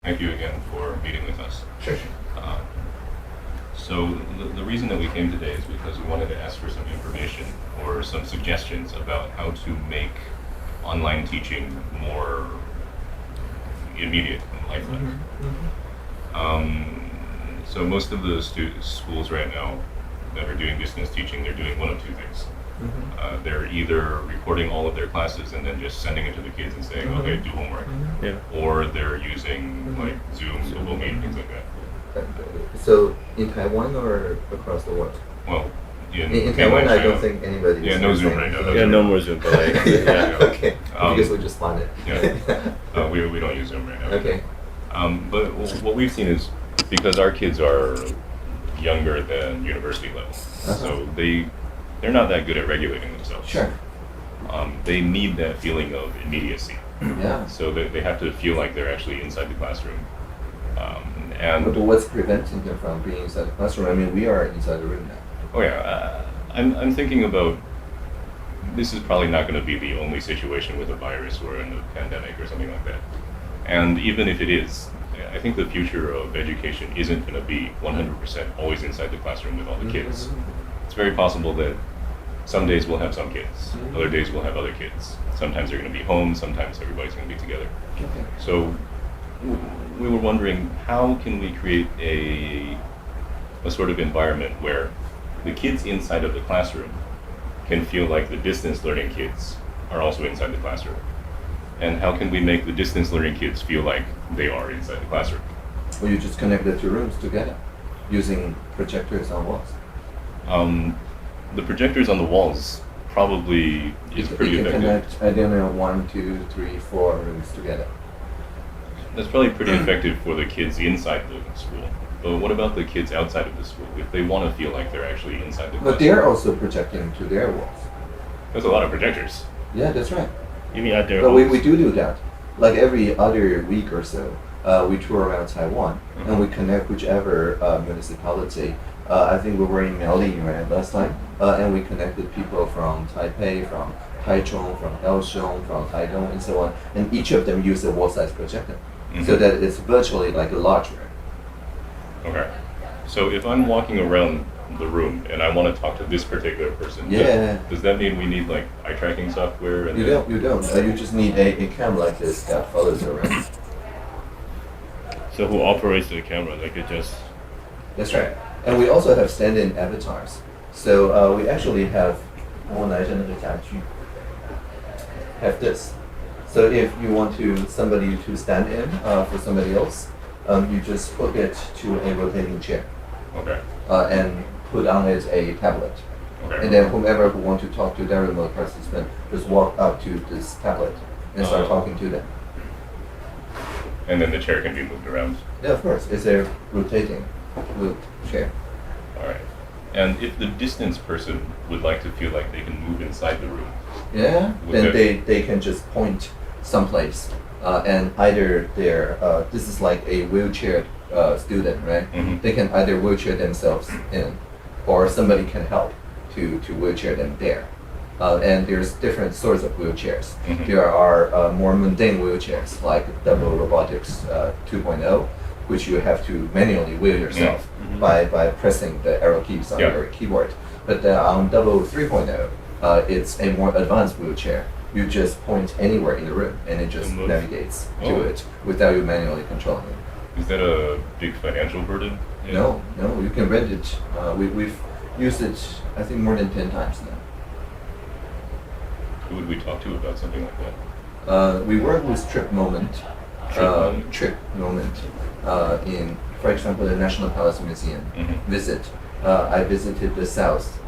Thank you again for meeting with us. Sure. So the reason that we came today is because we wanted to ask for some information or some suggestions about how to make online teaching more immediate and lifelike. So most of the schools right now that are doing distance teaching, they're doing one of two things. They're either recording all of their classes and then just sending it to the kids and saying, okay, do homework. Or they're using like Zoom, Google Meet, things like that. So in Taiwan or across the world? Well, in Taiwan, I don't think anybody. Yeah, no Zoom right now. No more Zoom, but like, yeah. Okay, because we just fund it. Yeah, we don't use Zoom right now. Okay. But what we've seen is because our kids are younger than university level, so they're not that good at regulating themselves. Sure. They need that feeling of immediacy. Yeah. So they have to feel like they're actually inside the classroom. But what's preventing them from being inside the classroom? I mean, we are inside the room now. Oh yeah, I'm thinking about, this is probably not going to be the only situation with a virus or in a pandemic or something like that. And even if it is, I think the future of education isn't going to be 100% always inside the classroom with all the kids. It's very possible that some days we'll have some kids, other days we'll have other kids. Sometimes they're going to be home, sometimes everybody's going to be together. Okay. So we were wondering, how can we create a sort of environment where the kids inside of the classroom can feel like the distance learning kids are also inside the classroom? And how can we make the distance learning kids feel like they are inside the classroom? Well, you just connect the two rooms together using projectors on walls. The projectors on the walls probably is pretty you can effective. connect, I don't know, 1, 2, 3, 4 rooms together. That's probably pretty effective for the kids inside the school. But what about the kids outside of the school? If they want to feel like they're actually inside the classroom? But they're also projecting to their walls. There's a lot of projectors. Yeah, that's right. You mean at their But homes? we do that. Like every other week or so, we tour around Taiwan and we connect whichever municipality. I think we were in Miaoli right last time, and we connected people from Taipei, from Taichung, from Kaohsiung, from Taitung, and so on. And each of them use a wall-size projector, so that it's virtually like a large room. Okay. So if I'm walking around the room and I want to talk to this particular person, does that mean we need like eye tracking software? And you don't. You just need a camera like this that follows around. So who operates the camera? Like it just... That's right. And we also have stand-in avatars. So we actually have have this. So if you want somebody to stand in for somebody else, you just hook it to a rotating chair. Okay. And put on it a tablet. Okay. And then whomever who want to talk to their remote participant just walk up to this tablet and start talking to them. And then the chair can be moved around. Yeah, of course. It's a rotating chair. All right. And if the distance person would like to feel like they can move inside the room, yeah, then they can just point someplace, and either they're this is like a wheelchair student, right? They can either wheelchair themselves in, or somebody can help to wheelchair them there. And there's different sorts of wheelchairs. There are more mundane wheelchairs like double robotics 2.0, which you have to manually wheel yourself by pressing the arrow keys on your keyboard. But on double 3.0, it's a more advanced wheelchair. You just point anywhere in the room and it just navigates to it without you manually controlling it. Is that a big financial burden? No, you can rent it. We've used it, I think, more than 10 times now. Who would we talk to about something like that? We work with Trip Moment. In, for example, the National Palace Museum visit. I visited the South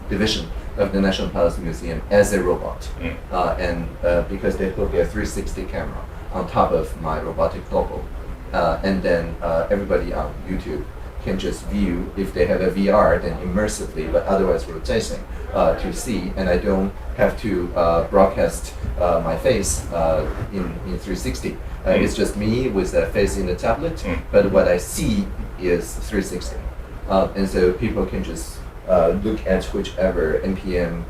division of the National Palace Museum as a robot, and because they hook a 360 camera on top of my robotic goggle, and then everybody on YouTube can just view, if they have a VR, then immersively, but otherwise rotating, to see, and I don't have to broadcast my face in 360. It's just me with a face in the tablet, but what I see is 360. And so people can just look at whichever NPM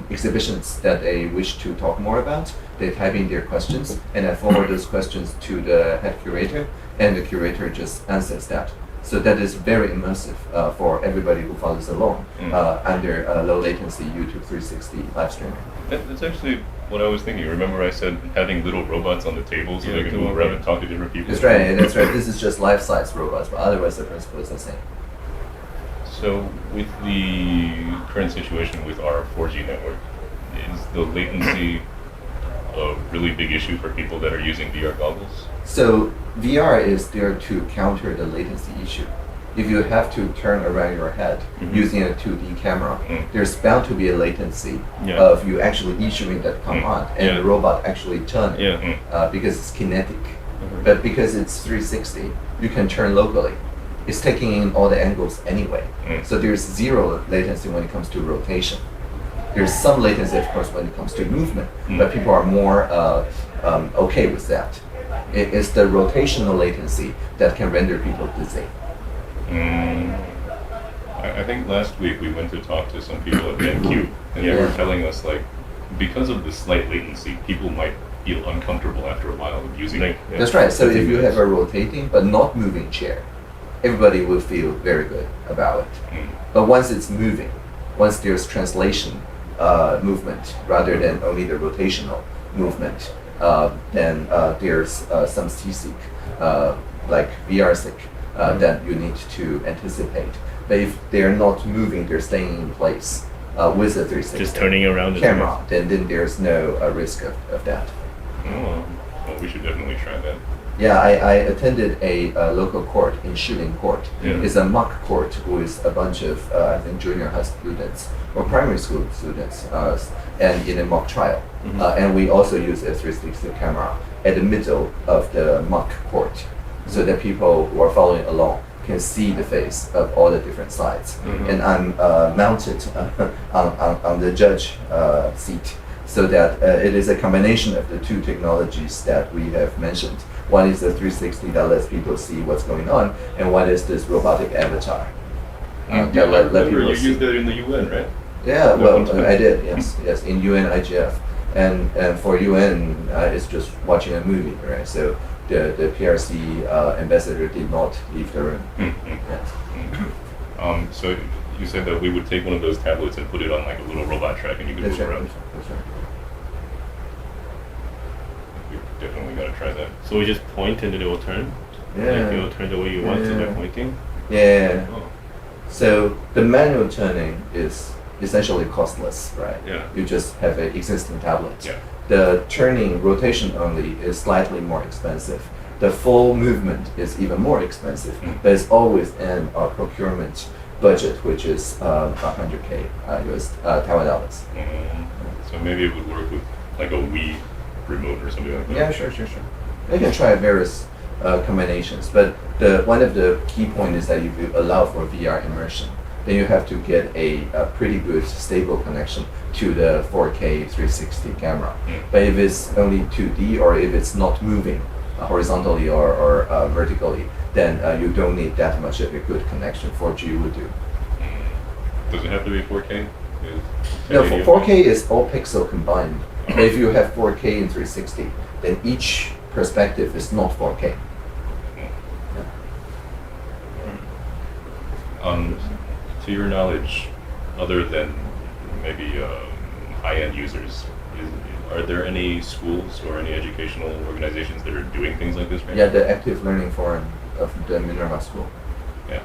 exhibitions that they wish to talk more about. They type in their questions, and I forward those questions to the head curator, and the curator just answers that. So that is very immersive for everybody who follows along under low latency YouTube 360 live streaming. That's actually what I was thinking. Remember I said having little robots on the table so they can move around and talk to different people? That's right, that's right. This is just life-size robots, but otherwise the principle is the same. So with the current situation with our 4G network, is the latency a really big issue for people that are using VR goggles? So VR is there to counter the latency issue. If you have to turn around your head using a 2D camera, there's bound to be a latency of you actually issuing that command and the robot actually turning because it's kinetic. But because it's 360, you can turn locally. It's taking in all the angles anyway. So there's zero latency when it comes to rotation. There's some latency, of course, when it comes to movement, but people are more okay with that. It is the rotational latency that can render people dizzy. I think last week we went to talk to some people at BenQ, and they were telling us, like, because of the slight latency, people might feel uncomfortable after a while of using it. That's right. So if you have a rotating but not moving chair, everybody will feel very good about it. But once it's moving, once there's translation movement rather than only the rotational movement, then there's some seasick, like VR sick, that you need to anticipate. But if they're not moving, they're staying in place with a 360 just turning around the camera, then there's no risk of that. Oh, well, we should definitely try that. Yeah, I attended a local court in Shilin Court. It's a mock court with a bunch of, I think, junior high students or primary school students, and in a mock trial. And we also use a 360 camera at the middle of the mock court, so that people who are following along can see the face of all the different sides. And I'm mounted on the judge seat, so that it is a combination of the two technologies that we have mentioned. One is the 360 that lets people see what's going on, and one is this robotic avatar. Let people you used that in the UN, right? Yeah, well, I did, yes, in UN IGF. And for UN, it's just watching a movie, right? So the PRC ambassador did not leave the room. So you said that we would take one of those tablets and put it on like a little robot track and you could move around. That's right. We definitely got to try that. So we just point and then it will turn? Yeah. Like it will turn the way you want to by pointing? Yeah. Oh. So the manual turning is essentially costless, right? Yeah. You just have an existing tablet. Yeah. The turning rotation only is slightly more expensive. The full movement is even more expensive, but it's always in our procurement budget, which is 100K US Taiwan dollars. So maybe it would work with like a Wii remote or something like that. Yeah, sure. You can try various combinations, but one of the key points is that if you allow for VR immersion, then you have to get a pretty good stable connection to the 4K 360 camera. But if it's only 2D or if it's not moving horizontally or vertically, then you don't need that much of a good connection. 4G would do. Does it have to be 4K? No, 4K is all pixel combined. But if you have 4K in 360, then each perspective is not 4K. To your knowledge, other than maybe high-end users, are there any schools or any educational organizations that are doing things like this right now? Yeah, the Active Learning Forum of the Minerva School. Yeah.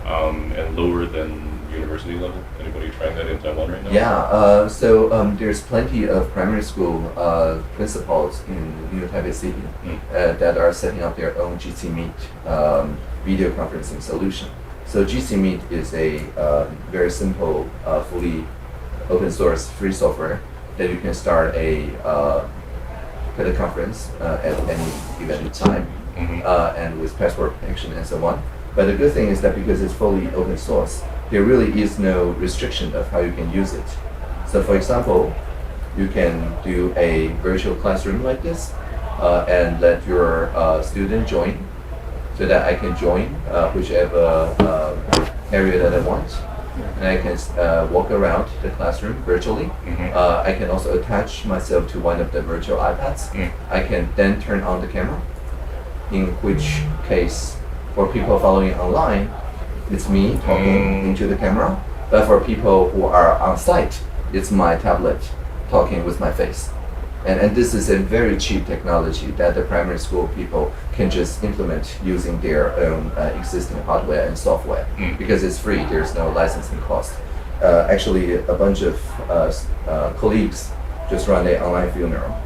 And lower than university level? Anybody trying that in Taiwan right now? Yeah, so there's plenty of primary school principals in New Taipei City that are setting up their own GC Meet video conferencing solution. So GC Meet is a very simple, fully open source free software that you can start a teleconference at any given time and with password protection and so on. But the good thing is that because it's fully open source, there really is no restriction of how you can use it. So for example, you can do a virtual classroom like this and let your student join so that I can join whichever area that I want. and I can walk around the classroom virtually. I can also attach myself to one of the virtual iPads. I can then turn on the camera, in which case, for people following online, it's me talking into the camera. But for people who are on site, it's my tablet talking with my face. And this is a very cheap technology that the primary school people can just implement using their own existing hardware and software because it's free. There's no licensing cost. Actually, a bunch of colleagues just run an online funeral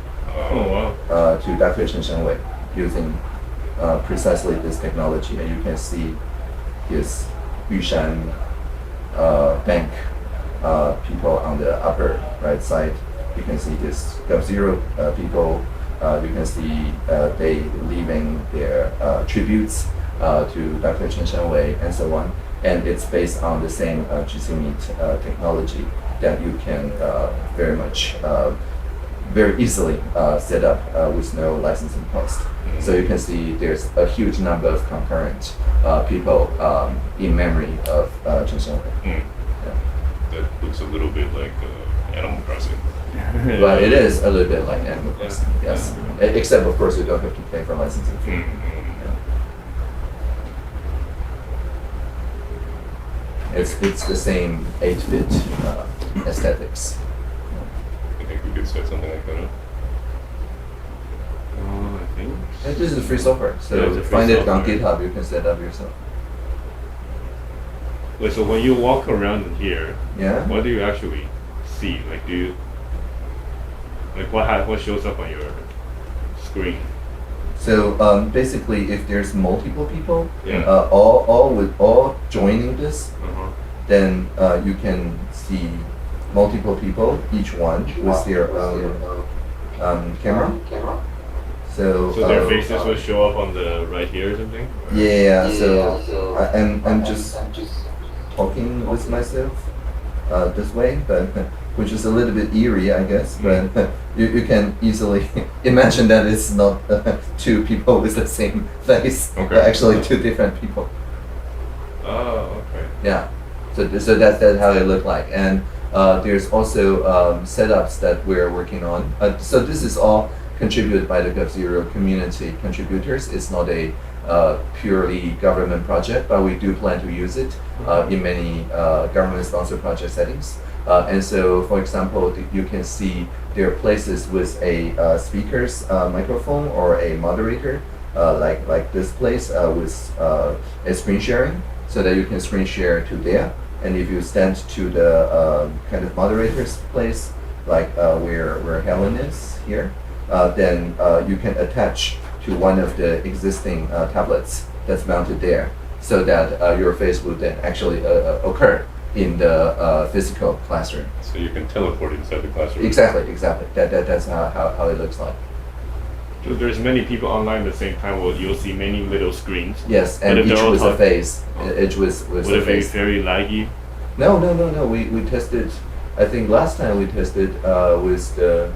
to Dr. Chen Shenwei using precisely this technology. And you can see his Yushan Bank people on the upper right side. You can see this Gov0 people. You can see they leaving their tributes to Dr. Chen Shenwei and so on. And it's based on the same GC Meet technology that you can very easily set up with no licensing cost. So you can see there's a huge number of concurrent people in memory of Chen Shenwei. Yeah. That looks a little bit like Animal Crossing. But it is a little bit like Animal Crossing, yes. Except, of course, you don't have to pay for licensing fee. It's the same 8-bit aesthetics. I think we could set something like that up. I think. And this is free software, so Yeah, it's a free find it on software. GitHub. You can set up yourself. Wait, so when you walk around in here, Yeah. what do you actually see? Like, what shows up on your screen? So basically, if there's multiple people, Yeah. all joining this, then you can see multiple people, each one with their own camera. So their faces will show up on the right here or something? Yeah. So I'm just talking with myself this way, but which is a little bit eerie, I guess. But you can easily imagine that it's not two people with the same face. Okay. Actually, two different people. Oh, okay. Yeah. So that's how it looked like. And there's also setups that we're working on. So this is all contributed by the Gov0 community contributors. It's not a purely government project, but we do plan to use it in many government-sponsored project settings. And so, for example, you can see there are places with a speaker's microphone or a moderator, like this place with a screen sharing, so that you can screen share to there. And if you stand to the kind of moderator's place, like where Helen is here, then you can attach to one of the existing tablets that's mounted there, so that your face will then actually occur in the physical classroom. So you can teleport inside the classroom. Exactly. That's how it looks like. So there's many people online at the same time. Well, you'll see many little screens. Yes, But and if each they're all with a talk- face. Each with Would a it be face. very laggy? No. We tested. I think last time we tested with the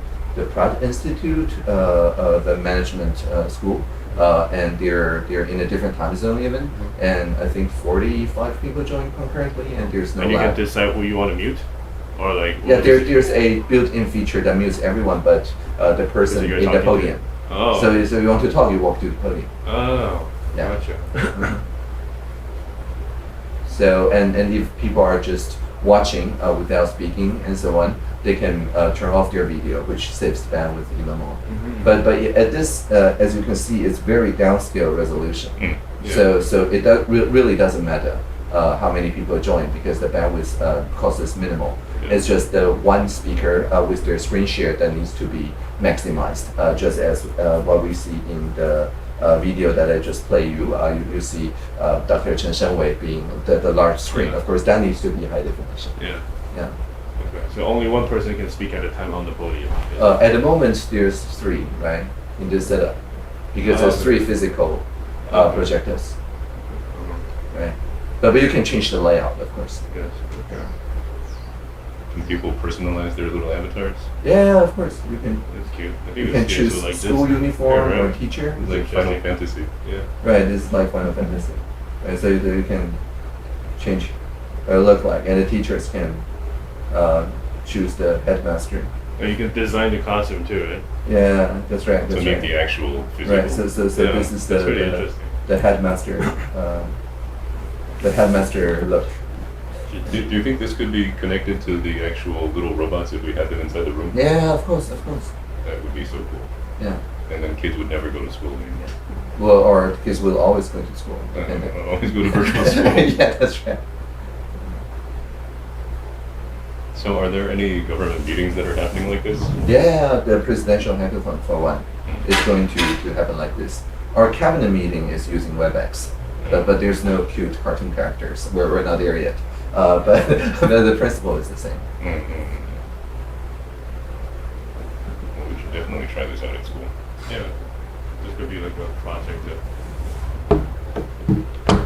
Pratt Institute, the management school, and they're in a different time zone even, and I think 45 people joined concurrently, and there's no And you can lag. decide who you want to mute? Or like... Yeah, there's a built-in feature that mutes everyone but the person you're in the talking to. podium. Oh. So you want to talk, you walk to the podium. Oh, Yeah. gotcha. So and if people are just watching without speaking and so on, they can turn off their video, which saves bandwidth even more. But at this, as you can see, it's very downscale resolution. Yeah. So it really doesn't matter how many people join because the bandwidth cost is minimal. Yeah. It's just the one speaker with their screen share that needs to be maximized, just as what we see in the video that I just played you. You see Dr. Chen Shenwei being the large screen. Yeah. Of course, that needs to be high definition. Yeah. Yeah. Okay. So only one person can speak at a time on the podium. At the moment, there's 3, right, in this setup, because there's Okay. 3 physical Okay. projectors, right? But you can change the layout, of course. Yes. Okay. Can people personalize their little avatars? Yeah, of course. You can. That's cute. I think You it's can cute choose to like school this. uniform Yeah, or right. teacher. It's like Final Fantasy. Yeah. Right, it's like Final Fantasy. Right, so you can change look like, and the teachers can choose the headmaster. And you can design the classroom too, right? Yeah, that's right. To That's meet right. the actual physical. Right. So Yeah, this is that's really interesting. the headmaster. The headmaster look. Do you think this could be connected to the actual little robots if we had them inside the room? Yeah, of course, of course. That would be so cool. Yeah. And then kids would never go to school anymore. Well, or kids will always go to school. depending. Always go to virtual school. Yeah, that's right. So are there any government meetings that are happening like this? Yeah, the presidential hackathon for one is going to happen like this. Our cabinet meeting is using WebEx, but there's no cute cartoon characters. We're not there yet. But the principle is the same. Mm-hmm. Well, we should definitely try this out at school. Yeah. This could be like a project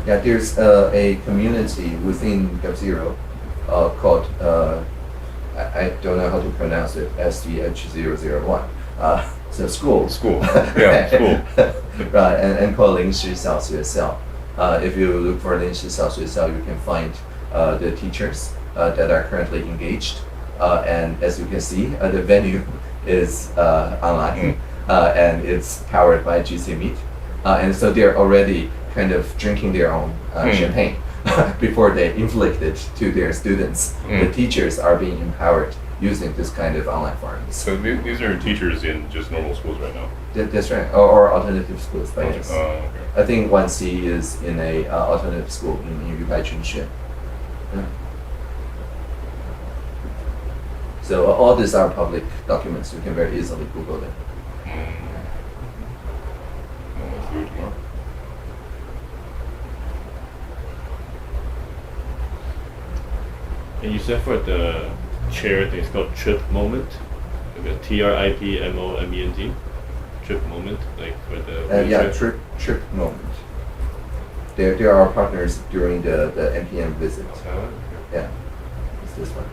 Yeah, there's a community within GovZero called, I don't know how to pronounce it, SDH001. So school. School. Yeah, school. Right, and called 临时小学校. If you look for 临时小学校, you can find the teachers that are currently engaged. And as you can see, the venue is online and it's powered by GC Meet. And so they're already kind of drinking their own champagne before they inflict it to their students. The teachers are being empowered using this kind of online forums. So these are teachers in just normal schools right now? That's right, or alternative schools, I guess. Okay. I think 1C is in a alternative school in Yubai. Yeah. So all these are public documents. You can very easily Google them. Well, let's do it tomorrow. And you said for the chair thing, it's called trip moment. Like a TRIPMOMENT. Trip moment, like for the Yeah, trip moment. There are partners during the NPM visit. Yeah, it's this one.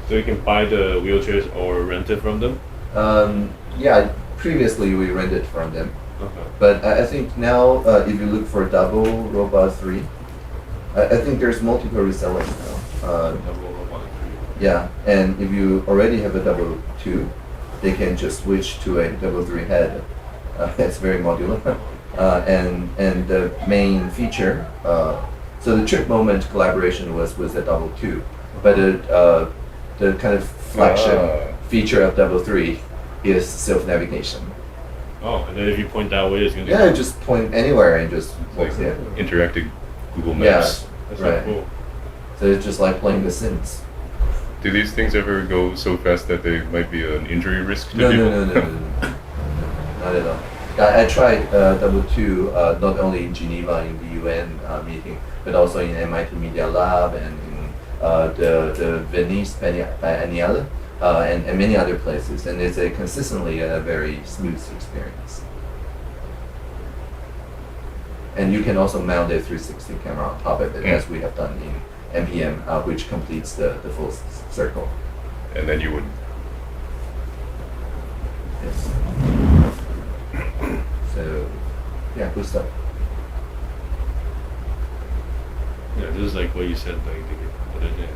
So you can buy the wheelchairs or rent it from them? Yeah, previously we rented from them, Okay. but I think now if you look for double robot 3, I think there's multiple resellers now. Yeah, and if you already have a double 2, they can just switch to a double 3 head. It's very modular. And the main feature, so the trip moment collaboration was with a double 2, but the kind of flagship feature of double 3 is self-navigation. Oh, and then if you point that way, it's gonna Yeah, just point anywhere and just walks in. Interactive Google Maps. That's Right. so cool. So it's just like playing The Sims. Do these things ever go so fast that they might be an injury risk to No, people? no, not at all. I tried double 2 not only in Geneva in the UN meeting, but also in MIT Media Lab and in the Venice Biennial and many other places, and it's consistently a very smooth experience. And you can also mount a 360 camera on top of it, as we have done in NPM, which completes the full circle. And then you would. Yes. So, yeah, good stuff. Yeah, this is like what you said like the other day.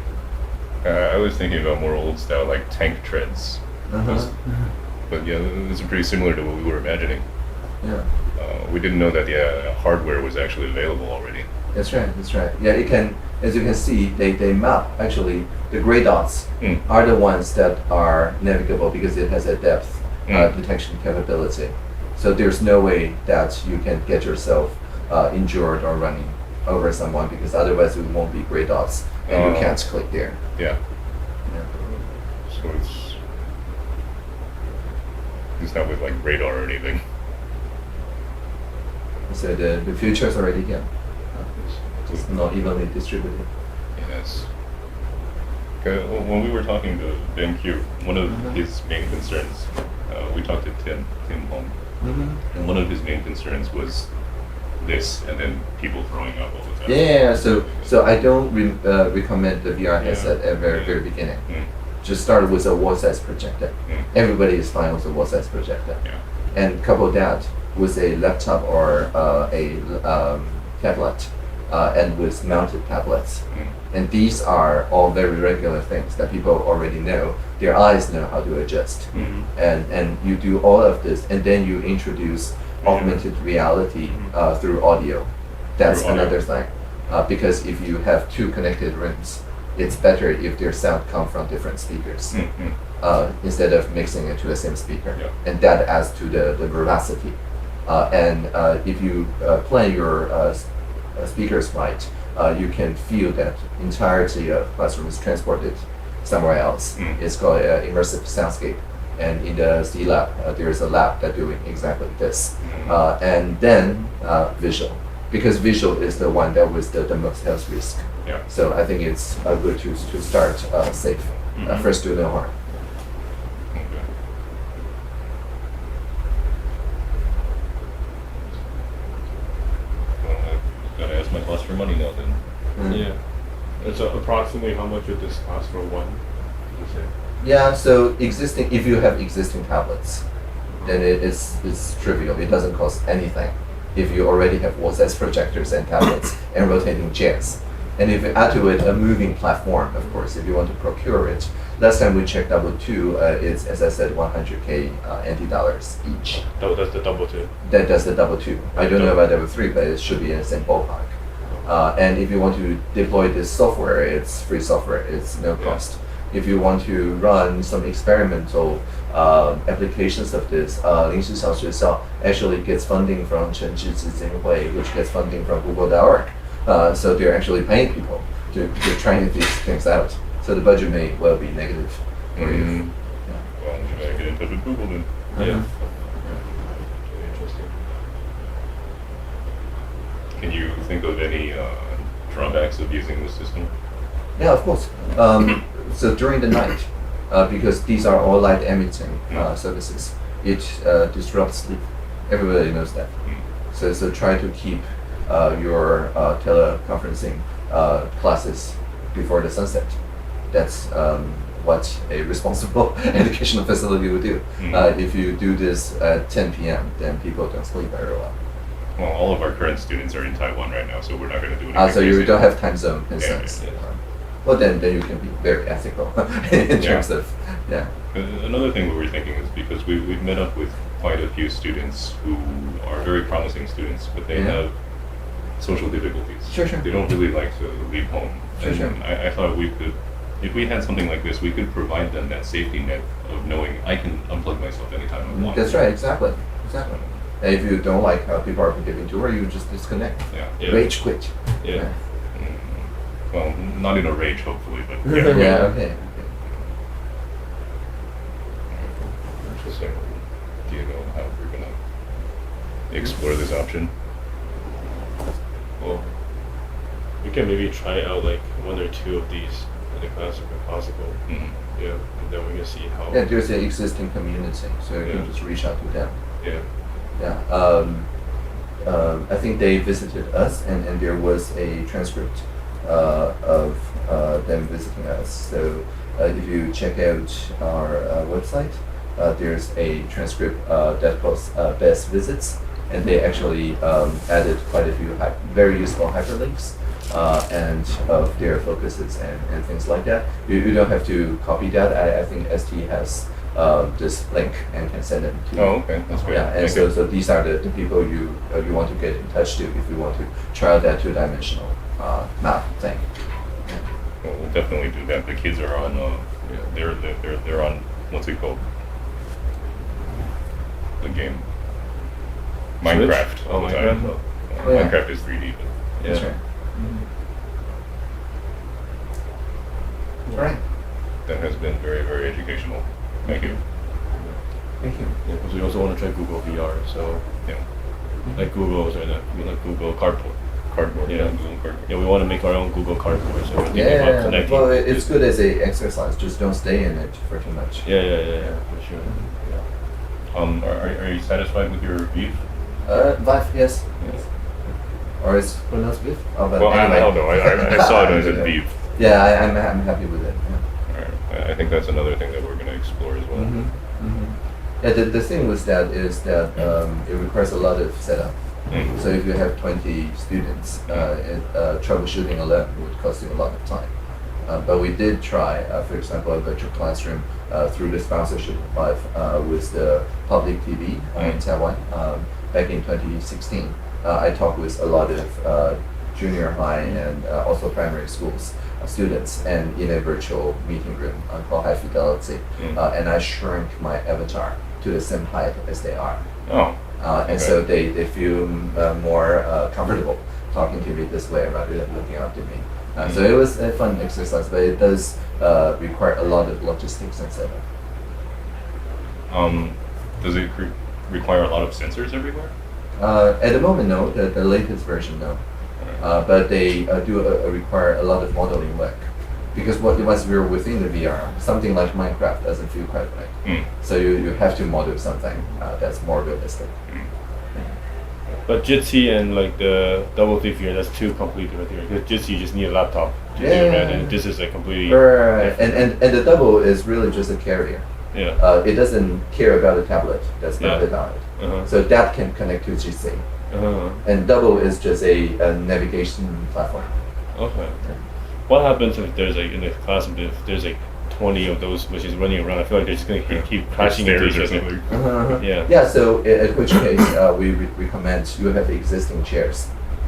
I was thinking about more old style, like tank treads. But yeah, this is pretty similar to what we were imagining. Yeah. We didn't know that the hardware was actually available already. That's right, that's right. Yeah, it can, as you can see, they map, actually, the gray dots are the ones that are navigable because it has a depth detection capability. So there's no way that you can get yourself injured or running over someone, because otherwise it won't be gray dots and you can't click there. Yeah. Yeah. So it's not with like radar or anything. So the future is already here. Just not evenly distributed. Yes. When we were talking to Ben Q, one of his main concerns, we talked to Tim Hong, and one of his main concerns was this, and then people throwing up all the time. Yeah, so I don't recommend the VR headset at the very beginning. Just start with a wall-size projector. Everybody is fine with a wall-size projector. Yeah. And couple that with a laptop or a tablet, and with mounted tablets. And these are all very regular things that people already know. Their eyes know how to adjust. And you do all of this, and then you introduce augmented reality through audio. That's another thing. Because if you have two connected rooms, it's better if their sound come from different speakers instead of mixing it to the same speaker. And that adds to the veracity. And if you plan your speakers right, you can feel that entirety of classroom is transported somewhere else. It's called immersive soundscape. And in the C lab, there's a lab that doing exactly this. And then visual, because visual is the one that was the most health risk. So I think it's good to start safe. First do no harm. Gotta ask my boss for money now then. Yeah. And so approximately how much would this cost for one, would you say? Yeah, so if you have existing tablets, then it's trivial. It doesn't cost anything. If you already have wall-size projectors and tablets and rotating chairs. And if you add to it a moving platform, of course, if you want to procure it, last time we checked double two, it's, as I said, 100K NT dollars each. That's the double two. That does the double two. I don't know about double three, but it should be in the same ballpark. And if you want to deploy this software, it's free software. It's no cost. If you want to run some experimental applications of this, 临时小学校 actually gets funding from 城市基金会, which gets funding from Google.org. So they're actually paying people to trying these things out. So the budget may well be negative. Well, should I get in touch with Google then? Yeah. Very interesting. Can you think of any drawbacks of using this system? Yeah, of course. So during the night, because these are all light emitting services, it disrupts sleep. Everybody knows that. So try to keep your teleconferencing classes before the sunset. That's what a responsible educational facility would do. If you do this at 10 p.m., then people don't sleep very well. Well, all of our current students are in Taiwan right now, so we're not going to do anything. So you crazy. don't have time zone concerns. Well, then you can be very ethical in terms of, Another thing we were thinking is because we've met up with quite a few students who are very promising students, but they have social difficulties. Sure. They don't really like to leave home. Sure. I thought we could, if we had something like this, we could provide them that safety net of knowing I can unplug myself anytime I want. That's right, exactly. And if you don't like how people are behaving to her, you just disconnect. Rage quit. Well, not in a rage, hopefully, but Okay. Interesting. Do you know how we're gonna explore this option? Well, we can maybe try out like one or two of these in the classroom if possible. Yeah, and then we can see how. Yeah, there's an existing community, so you can just reach out to them. I think they visited us, and there was a transcript of them visiting us. So if you check out our website, there's a transcript that calls best visits, and they actually added quite a few very useful hyperlinks and of their focuses and things like that. You don't have to copy that. I think ST has this link and can send it to you. Oh, okay, that's great. Yeah, and so these are the people you want to get in touch to if you want to try that two-dimensional map thing. Well, we'll definitely do that. The kids are on. They're on. What's it called? The game. Minecraft all the time. Minecraft is 3D, but That's right. All right. that has been very, very educational. Thank you. Thank you. Yeah, because we also want to try Google VR. So like Google, like Google Cardboard. Google Cardboard. Yeah, we want to make our own Google Cardboard. So we're thinking about connecting. Well, it's good as a exercise. Just don't stay in it for too much. Yeah, for sure. Are you satisfied with your Vive? Vive, yes. Or is it pronounced Vive? Well, I don't know. I saw it as a Vive. Yeah, I'm happy with it. I think that's another thing that we're going to explore as well. Yeah, the thing with that is that it requires a lot of setup. So if you have 20 students, troubleshooting alone would cost you a lot of time. But we did try, for example, a virtual classroom through the sponsorship with the public TV in Taiwan back in 2016. I talked with a lot of junior high and also primary schools students and in a virtual meeting room called High Fidelity. And I shrunk my avatar to the same height as they are. Oh. And so they feel more comfortable talking to me this way rather than looking up to me. So it was a fun exercise, but it does require a lot of logistics and setup. Does it require a lot of sensors everywhere? At the moment, no. The latest version, no. But they do require a lot of modeling work. Because once we're within the VR, something like Minecraft doesn't feel quite right. So you have to model something that's more realistic. But Jitsi and like the double thief VR, that's two completely different things. Because Jitsi, you just need a laptop to do it, and this is like completely right. And the double is really just a carrier. Yeah. It doesn't care about the tablet that's mounted on it. So that can connect to GC. And double is just a navigation platform. Okay. What happens if there's like in the class if there's like 20 of those machines running around? I feel like they're just gonna keep crashing into each other. Yeah. So in which case we recommend you have existing chairs,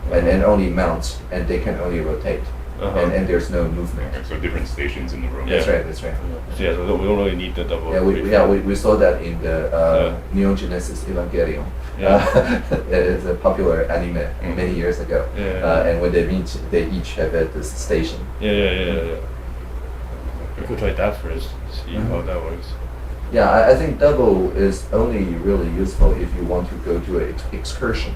and only mount, and they can only rotate, and there's no movement. So different stations in the room. That's right. So yeah, so we don't really need the double. We saw that in the Neon Genesis Evangelion. It's a popular anime many years ago. And when they meet, they each have this station. Yeah. We could try that first, see how that works. Yeah, I think double is only really useful if you want to go to an excursion,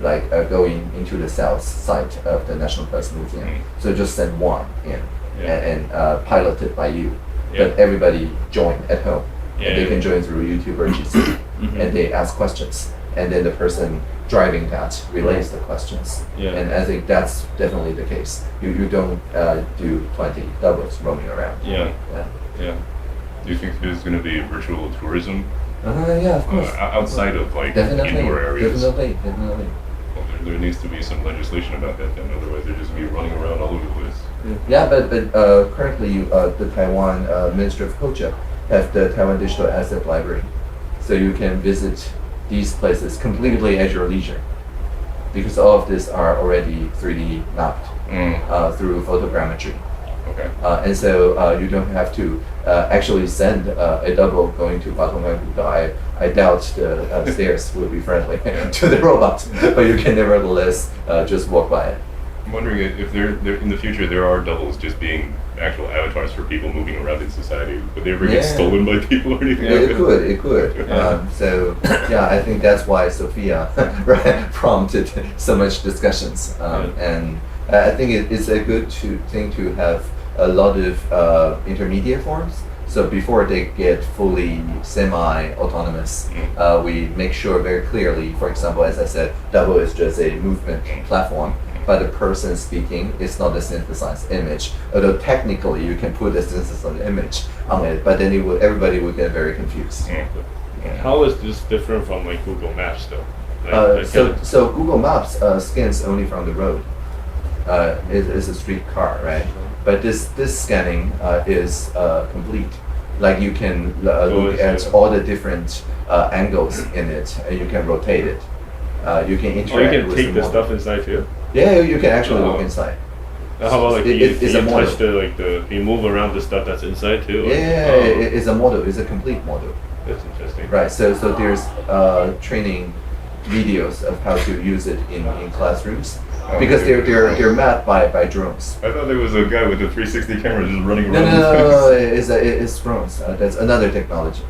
like going into the south side of the National Press Museum. So just send one in and piloted by you. But everybody join at home. And they can join through YouTube or GC. And they ask questions. And then the person driving that relays the questions. And I think that's definitely the case. You don't do 20 doubles roaming around. Yeah. Do you think there's going to be virtual tourism? Yeah, of course. Outside of like indoor areas? Definitely. Well, there needs to be some legislation about that then, otherwise they're just going to be running around all over the place. Yeah, but currently the Taiwan Ministry of Culture have the Taiwan Digital Asset Library. So you can visit these places completely at your leisure, because all of these are already 3D mapped through photogrammetry. Okay. And so you don't have to actually send a double going to Batongan. I doubt the stairs will be friendly to the robot, but you can nevertheless just walk by it. I'm wondering if there in the future there are doubles just being actual avatars for people moving around in society. Would they ever get stolen by people or anything like that? It could. So yeah, I think that's why Sophia prompted so much discussions. And I think it's a good thing to have a lot of intermediate forms. So before they get fully semi-autonomous, we make sure very clearly, for example, as I said, double is just a movement platform. But the person speaking is not a synthesized image. Although technically you can put a synthesized image on it, but then everybody would get very confused. How is this different from like Google Maps though? So Google Maps scans only from the road. It's a street car, right? But this scanning is complete. Like you can look at all the different angles in it, and you can rotate it. You can interact you can with take the model. stuff inside too? Yeah, you can actually look inside. How about like It's you a model. touch you move around the stuff that's inside too? It's a model. It's a complete model. That's interesting. Right. So there's training videos of how to use it in classrooms because they're mapped by drones. I thought there was a guy with a 360 camera just running around. No. It's drones. That's another technology.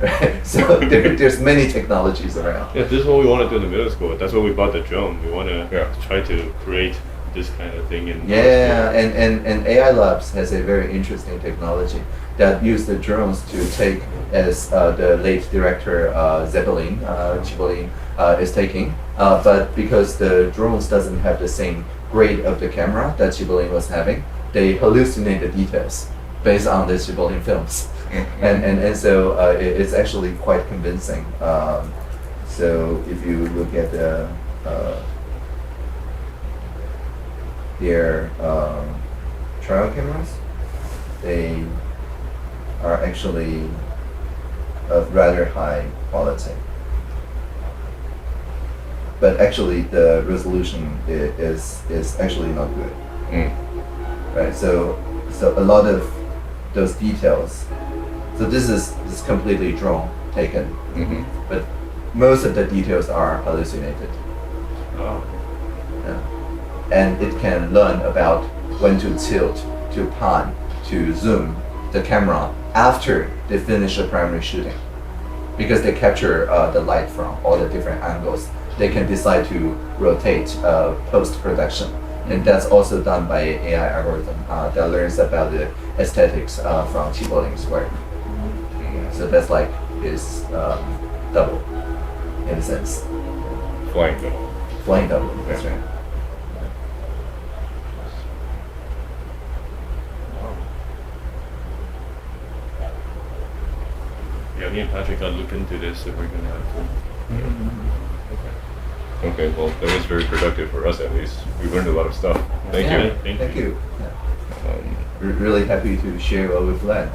Right. So there's many technologies around. Yeah, this is what we want to do in the middle school. That's why we bought the drone. We want to try to create this kind of thing in and AI Labs has a very interesting technology that use the drones to take, as the late director Zeppelin Chibolin is taking, but because the drones doesn't have the same grade of the camera that Chibolin was having, they hallucinate the details based on the Chibolin films. And so it's actually quite convincing. So if you look at the their trial cameras, they are actually of rather high quality. But actually the resolution is actually not good. Right? So a lot of those details, so this is completely drone taken, but most of the details are hallucinated. Oh. Yeah. And it can learn about when to tilt, to pan, to zoom the camera after they finish the primary shooting. Because they capture the light from all the different angles, they can decide to rotate post-production. And that's also done by AI algorithm that learns about the aesthetics from T-Bowling's work. So that's like is double, in a sense. Flying double. Flying double, that's right. Yeah, me and Patrick gotta look into this if we're gonna have to. Okay, well, that was very productive for us at least. We learned a lot of stuff. Thank Yeah, you. Thank you. We're really happy to share what we've learned.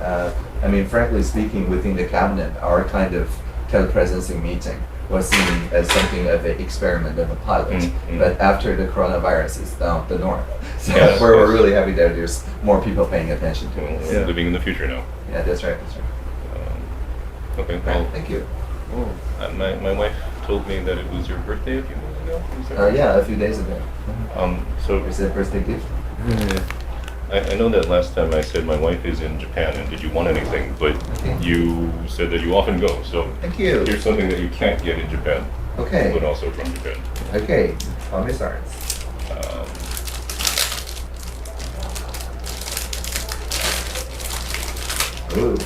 I mean, frankly speaking, within the cabinet, our kind of telepresencing meeting was seen as something of an experiment of a pilot. But after the coronavirus, it's now the norm. So Yes, we're yes. really happy that there's more people paying attention to it. We're living in the future now. Yeah, that's right. That's right. Okay, well, Thank you. my wife told me that it was your birthday a few months ago. Is that right? Yeah, a few days ago. So It's a birthday gift. I know that last time I said my wife is in Japan and did you want anything, but you said that you often go. So Thank you. here's something that you can't get in Japan, but Okay. also from Japan. Okay. Promise arts. Ooh.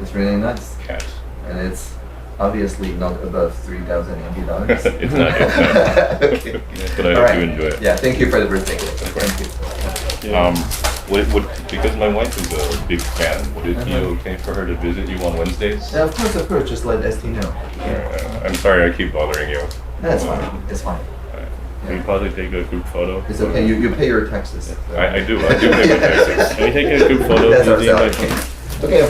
It's really nice. Cat. And it's obviously not above $3,000 NT. It's not. Okay. But I All hope right. you enjoy it. Yeah, thank you for the birthday gift. Of course. Thank you. Because my wife is a big fan, would it be okay for her to visit you on Wednesdays? Yeah, of course. Just let ST know. I'm sorry I keep bothering you. That's fine. It's fine. Can we probably take a group photo? It's okay. You pay your taxes. I do pay my taxes. Can we take a group photo That's our using salary. my phone? Okay.